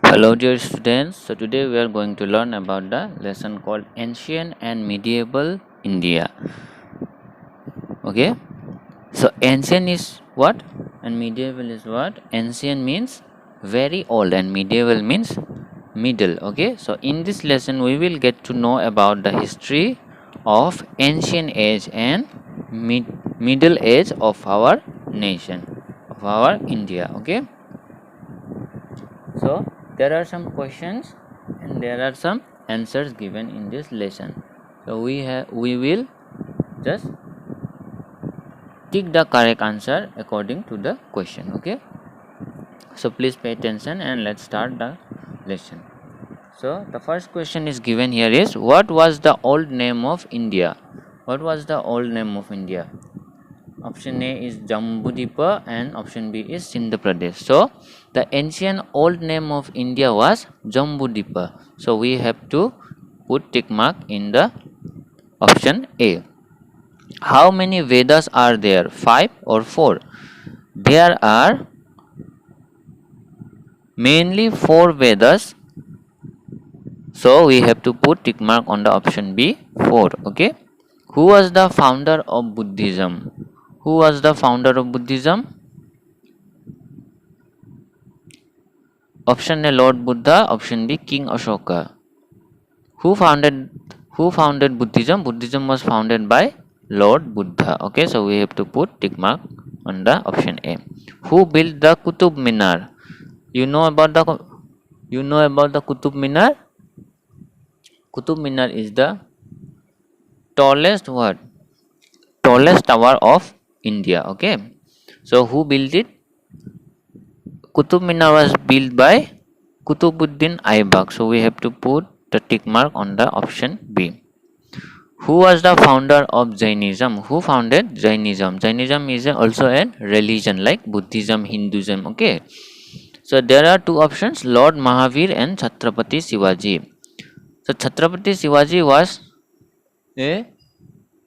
Hello dear students, so today we are going to learn about the lesson called Ancient and Medieval India. Okay, so ancient is what and medieval is what? Ancient means very old and medieval means middle. Okay, so in this lesson we will get to know about the history of ancient age and middle age of our nation, of our India. Okay, so there are some questions and there are some answers given in this lesson. So we will just tick the correct answer according to the question. Okay, so please pay attention and let's start the lesson. So the first question is given here is, what was the old name of India? What was the old name of India? Option A is Jambudipa and option B is Sindh Pradesh. So the ancient old name of India was Jambudipa. So we have to put tick mark in the option A. How many Vedas are there? 5 or 4? There are mainly 4 Vedas. So we have to put tick mark on the option B, 4. Okay. Who was the founder of Buddhism? Who was the founder of Buddhism? Option A Lord Buddha, option B King Ashoka. Who founded Buddhism? Buddhism was founded by Lord Buddha. Okay, so we have to put tick mark on the option A. Who built the Qutub Minar? You know about the Qutub Minar? Qutub Minar is the tallest what? Tallest tower of India. Okay, so who built it? Qutub Minar was built by Kutubuddin Aibak. So we have to put the tick mark on the option B. Who was the founder of Jainism? Who founded Jainism? Jainism is also a religion like Buddhism, Hinduism. Okay. So there are two options, Lord Mahavir and Chhatrapati Shivaji. So Chhatrapati Shivaji was a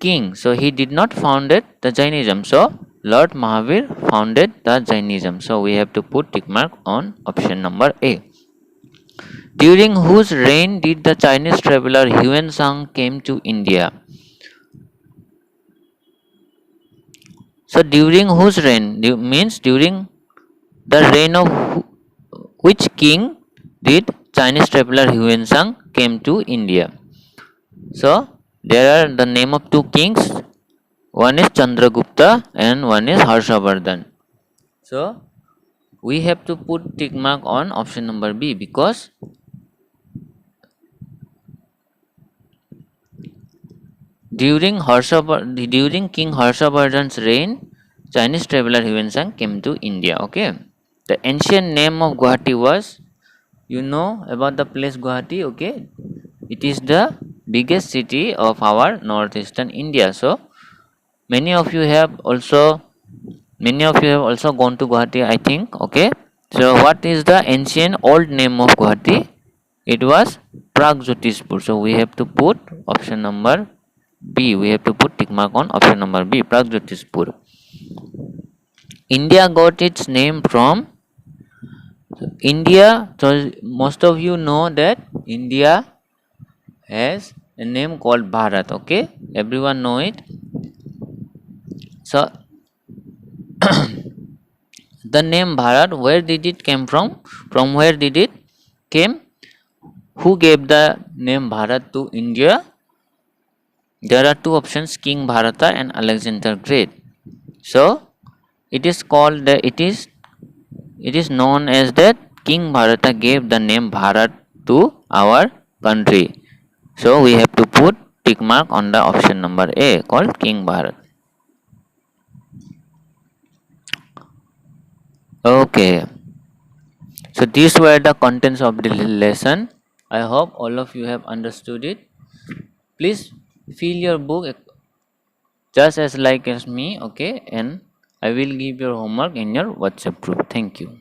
king. So he did not founded the Jainism. So Lord Mahavir founded the Jainism. So we have to put tick mark on option number A. During whose reign did the Chinese traveler Huan Sang came to India? So during whose reign means during the reign of which king did Chinese traveler Huan Sang came to India? So there are the name of two kings. One is Chandragupta and one is Harshavardhan. So we have to put tick mark on option number B because during King Harshavardhan's reign, Chinese traveler Huan Sang came to India. Okay, the ancient name of Guwahati was, you know about the place Guwahati. Okay, it is the biggest city of our northeastern India. So many of you have also gone to Guwahati, I think. Okay, so what is the ancient old name of Guwahati? It was Pragjotishpur. So we have to put option number B. We have to put tick mark on option number B, Pragjotishpur. India got its name from India. So most of you know that India has a name called Bharat. Okay, everyone know it. So the name Bharat, where did it came from? From where did it came? Who gave the name Bharat to India? There are two options, King Bharata and Alexander Great. So it is called it is known as that King Bharata gave the name Bharat to our country. So we have to put tick mark on the option number A called King Bharat. Okay. So these were the contents of the lesson. I hope all of you have understood it. Please fill your book just as like as me, okay, and I will give your homework in your WhatsApp group. Thank you.